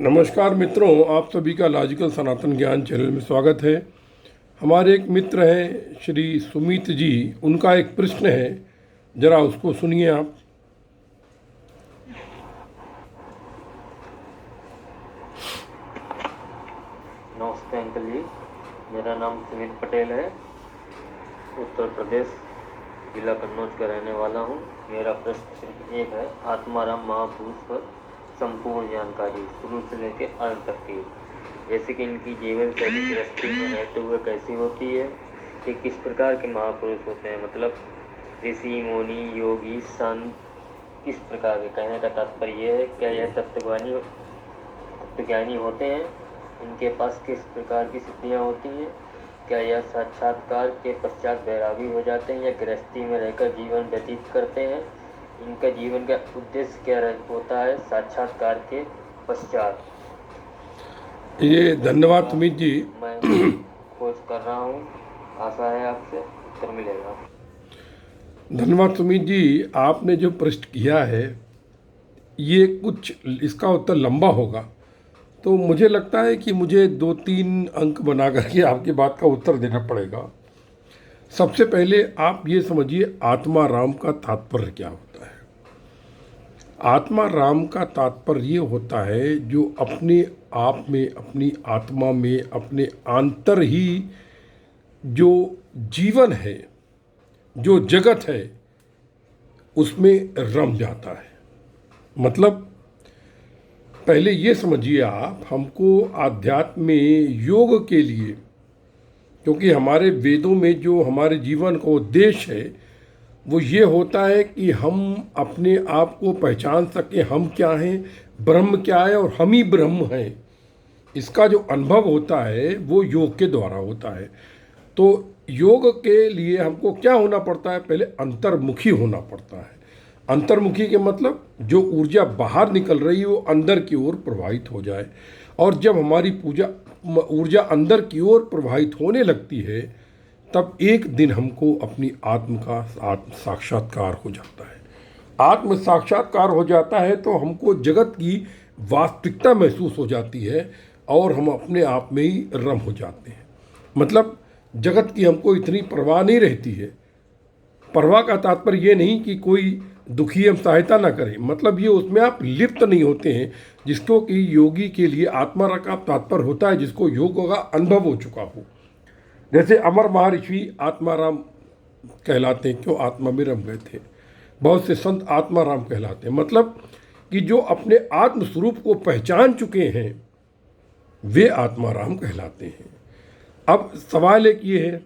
नमस्कार मित्रों, आप सभी का लॉजिकल सनातन ज्ञान चैनल में स्वागत है। हमारे एक मित्र हैं श्री सुमित जी, उनका एक प्रश्न है, जरा उसको सुनिए आप। नमस्ते अंकल जी, मेरा नाम सुमित पटेल है। उत्तर प्रदेश जिला कन्नौज का रहने वाला हूँ। मेरा प्रश्न सिर्फ एक है, आत्माराम महापुरुष पर संपूर्ण जानकारी शुरू से लेकर अंत तक की, जैसे कि इनकी जीवन शैली गृहस्थी में रहते हुए कैसी होती है, ये किस प्रकार के महापुरुष होते हैं, मतलब ऋषि मुनि योगी संत किस प्रकार के। कहने का तात्पर्य यह है, क्या यह तत्वज्ञानी होते हैं, इनके पास किस प्रकार की सिद्धियाँ होती हैं, क्या यह साक्षात्कार के पश्चात वैरागी हो जाते हैं या गृहस्थी में रहकर जीवन व्यतीत करते हैं, इनका जीवन का उद्देश्य क्या होता है साक्षात्कार के पश्चात। ये धन्यवाद सुमित जी। मैं खोज कर रहा हूँ, आशा है आपसे उत्तर मिलेगा। धन्यवाद सुमित जी, आपने जो प्रश्न किया है ये कुछ इसका उत्तर लंबा होगा, तो मुझे लगता है कि मुझे 2-3 अंक बना करके आपकी बात का उत्तर देना पड़ेगा। सबसे पहले आप ये समझिए, आत्मा राम का तात्पर्य क्या होता है। आत्मा राम का तात्पर्य ये होता है जो अपने आप में, अपनी आत्मा में, अपने आंतर ही जो जीवन है, जो जगत है, उसमें रम जाता है। मतलब पहले ये समझिए आप, हमको आध्यात्म में योग के लिए, क्योंकि हमारे वेदों में जो हमारे जीवन का उद्देश्य है वो ये होता है कि हम अपने आप को पहचान सकें, हम क्या हैं, ब्रह्म क्या है और हम ही ब्रह्म हैं। इसका जो अनुभव होता है वो योग के द्वारा होता है। तो योग के लिए हमको क्या होना पड़ता है, पहले अंतर्मुखी होना पड़ता है। अंतर्मुखी के मतलब जो ऊर्जा बाहर निकल रही है वो अंदर की ओर प्रवाहित हो जाए, और जब हमारी ऊर्जा अंदर की ओर प्रवाहित होने लगती है तब एक दिन हमको अपनी आत्म का साक्षात्कार हो जाता है। आत्म साक्षात्कार हो जाता है तो हमको जगत की वास्तविकता महसूस हो जाती है और हम अपने आप में ही रम हो जाते हैं। मतलब जगत की हमको इतनी परवाह नहीं रहती है। परवाह का तात्पर्य ये नहीं कि कोई दुखी हम सहायता ना करें, मतलब ये उसमें आप लिप्त नहीं होते हैं, जिसको कि योगी के लिए आत्मा का तात्पर्य होता है जिसको योग का अनुभव हो चुका हो। जैसे अमर महर्षि आत्माराम कहलाते हैं, क्यों, आत्मा में रम गए थे। बहुत से संत आत्माराम कहलाते हैं, मतलब कि जो अपने आत्म स्वरूप को पहचान चुके हैं वे आत्माराम कहलाते हैं। अब सवाल एक ये है,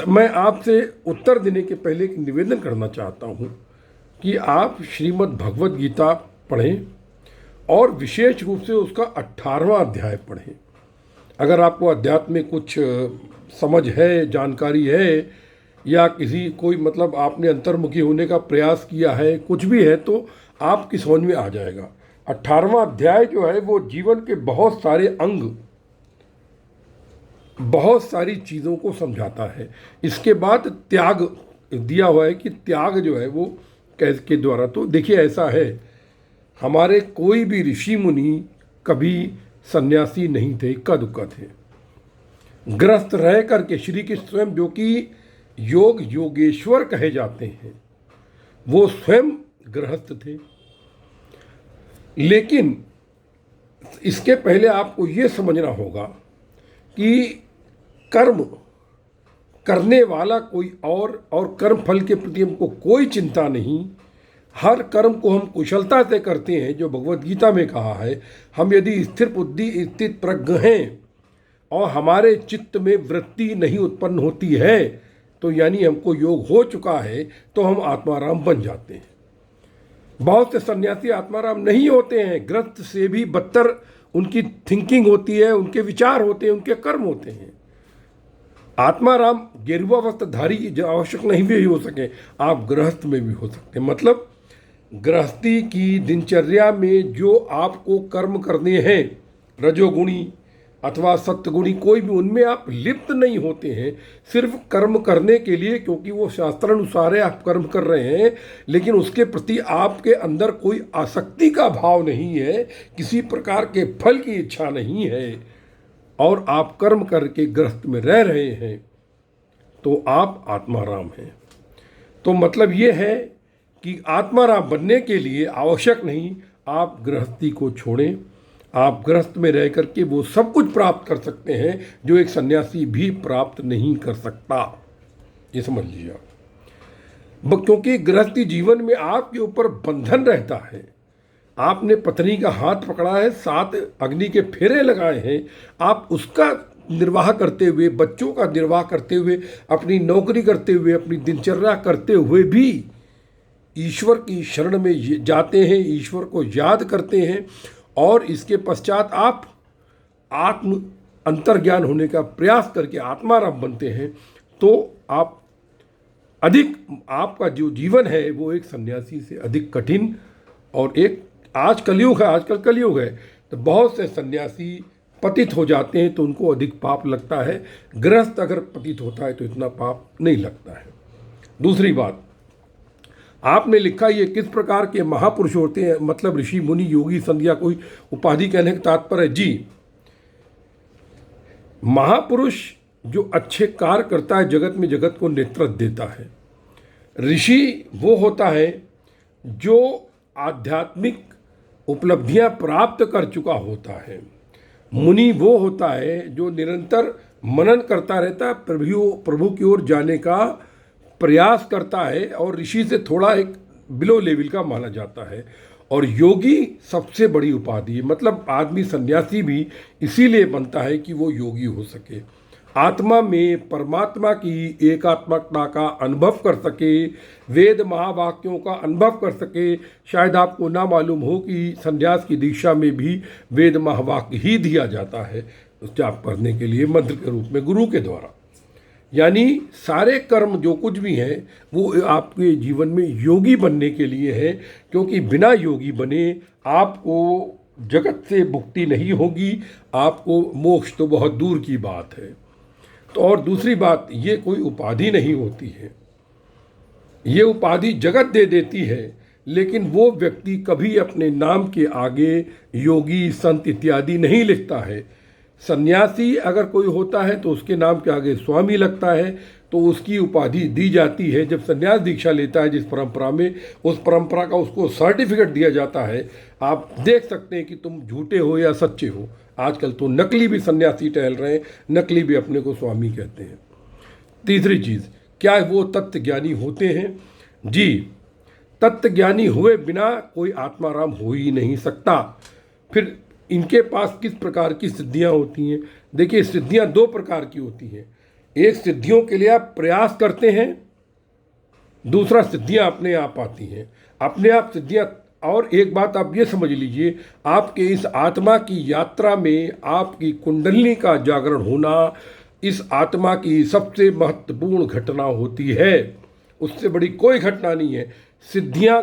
मैं आपसे उत्तर देने के पहले एक निवेदन करना चाहता हूँ कि आप श्रीमद् भगवद गीता पढ़ें और विशेष रूप से उसका 18वां अध्याय पढ़ें। अगर आपको अध्यात्म में कुछ समझ है, जानकारी है, या कोई मतलब आपने अंतर्मुखी होने का प्रयास किया है, कुछ भी है, तो आपकी समझ में आ जाएगा। 18वां अध्याय जो है वो जीवन के बहुत सारे अंग, बहुत सारी चीज़ों को समझाता है। इसके बाद त्याग दिया हुआ है कि त्याग जो है वो कैसे के द्वारा। तो देखिए, ऐसा है, हमारे कोई भी ऋषि मुनि कभी सन्यासी नहीं थे, इक्का दुक्का थे। ग्रस्त रह करके श्री कृष्ण स्वयं, जो कि योगेश्वर कहे जाते हैं, वो स्वयं गृहस्थ थे। लेकिन इसके पहले आपको ये समझना होगा कि कर्म करने वाला कोई और कर्म फल के प्रति हमको कोई चिंता नहीं। हर कर्म को हम कुशलता से करते हैं, जो भगवद गीता में कहा है। हम यदि स्थिर बुद्धि स्थित प्रज्ञ हैं और हमारे चित्त में वृत्ति नहीं उत्पन्न होती है, तो यानी हमको योग हो चुका है, तो हम आत्माराम बन जाते हैं। बहुत से सन्यासी आत्माराम नहीं होते हैं, ग्रस्त से भी बदतर उनकी थिंकिंग होती है, उनके विचार होते हैं, उनके कर्म होते हैं। आत्माराम गेरुआ वस्त्रधारी आवश्यक नहीं भी हो सके, आप गृहस्थ में भी हो सकते हैं। मतलब गृहस्थी की दिनचर्या में जो आपको कर्म करने हैं, रजोगुणी अथवा सत्गुणी कोई भी, उनमें आप लिप्त नहीं होते हैं सिर्फ कर्म करने के लिए, क्योंकि वो शास्त्रानुसार है, आप कर्म कर रहे हैं, लेकिन उसके प्रति आपके अंदर कोई आसक्ति का भाव नहीं है, किसी प्रकार के फल की इच्छा नहीं है, और आप कर्म करके गृहस्थ में रह रहे हैं, तो आप आत्माराम हैं। तो मतलब ये है कि आत्माराम बनने के लिए आवश्यक नहीं आप गृहस्थी को छोड़ें, आप गृहस्थ में रह करके वो सब कुछ प्राप्त कर सकते हैं जो एक सन्यासी भी प्राप्त नहीं कर सकता, ये समझ लीजिए आप। क्योंकि गृहस्थी जीवन में आपके ऊपर बंधन रहता है, आपने पत्नी का हाथ पकड़ा है, 7 अग्नि के फेरे लगाए हैं, आप उसका निर्वाह करते हुए, बच्चों का निर्वाह करते हुए, अपनी नौकरी करते हुए, अपनी दिनचर्या करते हुए भी ईश्वर की शरण में जाते हैं, ईश्वर को याद करते हैं, और इसके पश्चात आप आत्म अंतर्ज्ञान होने का प्रयास करके आत्माराम बनते हैं, तो आप अधिक, आपका जो जीवन है वो एक सन्यासी से अधिक कठिन, और एक आज कलयुग है, आजकल कलयुग है, तो बहुत से सन्यासी पतित हो जाते हैं तो उनको अधिक पाप लगता है, गृहस्थ अगर पतित होता है तो इतना पाप नहीं लगता है। दूसरी बात, आपने लिखा ये किस प्रकार के महापुरुष होते हैं, मतलब ऋषि मुनि योगी संत या कोई उपाधि कहने का तात्पर्य? जी, महापुरुष जो अच्छे कार्य करता है, जगत में जगत को नेतृत्व देता है। ऋषि वो होता है जो आध्यात्मिक उपलब्धियां प्राप्त कर चुका होता है। मुनि वो होता है जो निरंतर मनन करता रहता है, प्रभु की ओर जाने का प्रयास करता है, और ऋषि से थोड़ा एक बिलो लेवल का माना जाता है। और योगी सबसे बड़ी उपाधि है, मतलब आदमी सन्यासी भी इसीलिए बनता है कि वो योगी हो सके, आत्मा में परमात्मा की एकात्मकता का अनुभव कर सके, वेद महावाक्यों का अनुभव कर सके। शायद आपको ना मालूम हो कि संन्यास की दीक्षा में भी वेद महावाक्य ही दिया जाता है जाप करने के लिए, मंत्र के रूप में गुरु के द्वारा। यानी सारे कर्म जो कुछ भी हैं वो आपके जीवन में योगी बनने के लिए है, क्योंकि बिना योगी बने आपको जगत से मुक्ति नहीं होगी, आपको मोक्ष तो बहुत दूर की बात है। तो और दूसरी बात, ये कोई उपाधि नहीं होती है, ये उपाधि जगत दे देती है, लेकिन वो व्यक्ति कभी अपने नाम के आगे योगी संत इत्यादि नहीं लिखता है। सन्यासी अगर कोई होता है तो उसके नाम के आगे स्वामी लगता है, तो उसकी उपाधि दी जाती है। जब सन्यास दीक्षा लेता है जिस परंपरा में, उस परंपरा का उसको सर्टिफिकेट दिया जाता है। आप देख सकते हैं कि तुम झूठे हो या सच्चे हो। आजकल तो नकली भी सन्यासी टहल रहे हैं, नकली भी अपने को स्वामी कहते हैं। तीसरी चीज़, क्या वो तत्व ज्ञानी होते हैं? जी, तत्व ज्ञानी हुए बिना कोई आत्माराम हो ही नहीं सकता। फिर इनके पास किस प्रकार की सिद्धियां होती हैं? देखिए, सिद्धियां 2 प्रकार की होती हैं। एक, सिद्धियों के लिए आप प्रयास करते हैं, दूसरा सिद्धियां अपने आप आती हैं, अपने आप सिद्धियां। और एक बात आप ये समझ लीजिए, आपके इस आत्मा की यात्रा में आपकी कुंडलिनी का जागरण होना इस आत्मा की सबसे महत्वपूर्ण घटना होती है। उससे बड़ी कोई घटना नहीं है। सिद्धियां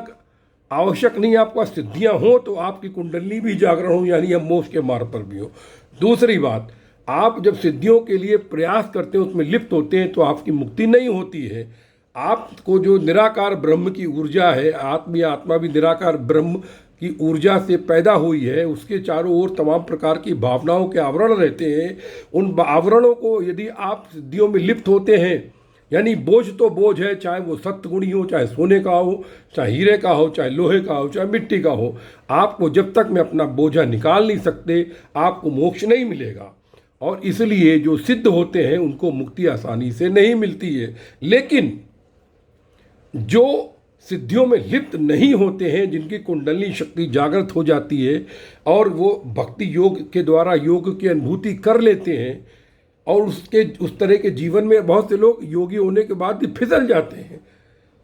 आवश्यक नहीं, आपका सिद्धियां हो तो आपकी कुंडली भी जागरण हो, यानी हम मोक्ष के मार्ग पर भी हो। दूसरी बात, आप जब सिद्धियों के लिए प्रयास करते हैं, उसमें लिप्त होते हैं, तो आपकी मुक्ति नहीं होती है। आपको जो निराकार ब्रह्म की ऊर्जा है, आत्मा भी निराकार ब्रह्म की ऊर्जा से पैदा हुई है, उसके चारों ओर तमाम प्रकार की भावनाओं के आवरण रहते हैं। उन आवरणों को यदि आप सिद्धियों में लिप्त होते हैं, यानी बोझ तो बोझ है, चाहे वो सत्गुणी हो, चाहे सोने का हो, चाहे हीरे का हो, चाहे लोहे का हो, चाहे मिट्टी का हो, आपको जब तक में अपना बोझा निकाल नहीं सकते, आपको मोक्ष नहीं मिलेगा। और इसलिए जो सिद्ध होते हैं उनको मुक्ति आसानी से नहीं मिलती है। लेकिन जो सिद्धियों में लिप्त नहीं होते हैं, जिनकी कुंडली शक्ति जागृत हो जाती है और वो भक्ति योग के द्वारा योग की अनुभूति कर लेते हैं, और उस तरह के जीवन में बहुत से लोग योगी होने के बाद भी फिसल जाते हैं,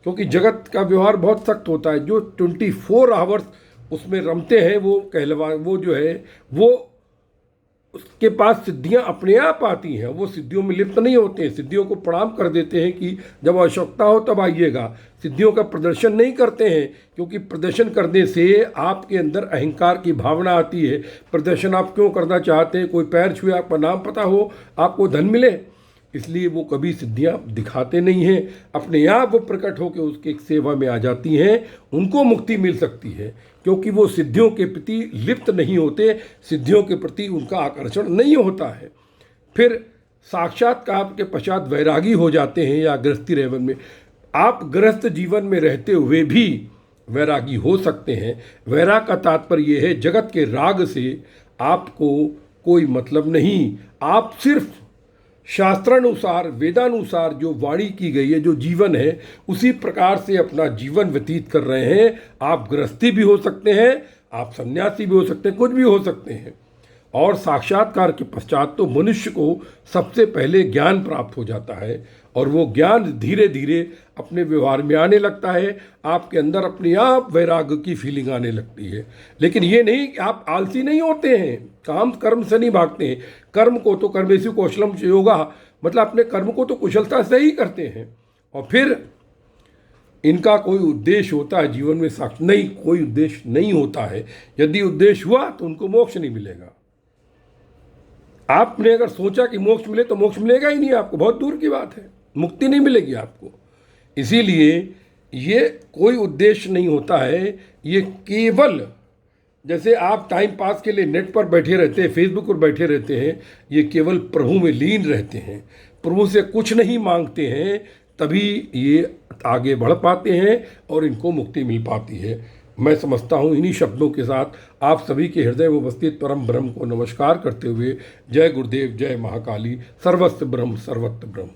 क्योंकि जगत का व्यवहार बहुत सख्त होता है। जो 24 आवर्स उसमें रमते हैं वो जो है वो उसके पास सिद्धियां अपने आप आती हैं, वो सिद्धियों में लिप्त नहीं होते हैं। सिद्धियों को प्रणाम कर देते हैं कि जब आवश्यकता हो तब आइएगा। सिद्धियों का प्रदर्शन नहीं करते हैं, क्योंकि प्रदर्शन करने से आपके अंदर अहंकार की भावना आती है। प्रदर्शन आप क्यों करना चाहते हैं? कोई पैर छुए, आपका नाम पता हो, आपको धन मिले, इसलिए वो कभी सिद्धियां दिखाते नहीं हैं। अपने आप वो प्रकट होकर उसके सेवा में आ जाती हैं, उनको मुक्ति मिल सकती है, क्योंकि वो सिद्धियों के प्रति लिप्त नहीं होते, सिद्धियों के प्रति उनका आकर्षण नहीं होता है। फिर साक्षात्कार के पश्चात वैरागी हो जाते हैं या गृहस्थी जीवन में। आप गृहस्थ जीवन में रहते हुए भी वैरागी हो सकते हैं। वैराग का तात्पर्य यह है, जगत के राग से आपको कोई मतलब नहीं। आप सिर्फ शास्त्रानुसार, वेदानुसार जो वाणी की गई है, जो जीवन है, उसी प्रकार से अपना जीवन व्यतीत कर रहे हैं। आप गृहस्थी भी हो सकते हैं, आप सन्यासी भी हो सकते हैं, कुछ भी हो सकते हैं। और साक्षात्कार के पश्चात तो मनुष्य को सबसे पहले ज्ञान प्राप्त हो जाता है, और वो ज्ञान धीरे धीरे अपने व्यवहार में आने लगता है। आपके अंदर अपने आप वैराग्य की फीलिंग आने लगती है। लेकिन ये नहीं कि आप आलसी नहीं होते हैं, काम कर्म से नहीं भागते हैं। कर्म को तो कर्मेषु कौशलम योगा, मतलब अपने कर्म को तो कुशलता से ही करते हैं। और फिर इनका कोई उद्देश्य होता है जीवन में? साक्ष नहीं, कोई उद्देश्य नहीं होता है। यदि उद्देश्य हुआ तो उनको मोक्ष नहीं मिलेगा। आपने अगर सोचा कि मोक्ष मिले तो मोक्ष मिलेगा ही नहीं आपको, बहुत दूर की बात है, मुक्ति नहीं मिलेगी आपको। इसीलिए ये कोई उद्देश्य नहीं होता है। ये केवल जैसे आप टाइम पास के लिए नेट पर बैठे रहते हैं, फेसबुक पर बैठे रहते हैं, ये केवल प्रभु में लीन रहते हैं, प्रभु से कुछ नहीं मांगते हैं, तभी ये आगे बढ़ पाते हैं और इनको मुक्ति मिल पाती है। मैं समझता हूँ इन्हीं शब्दों के साथ आप सभी के हृदय में उपस्थित परम ब्रह्म को नमस्कार करते हुए, जय गुरुदेव, जय महाकाली, सर्वस्व ब्रह्म सर्वत्र ब्रह्म।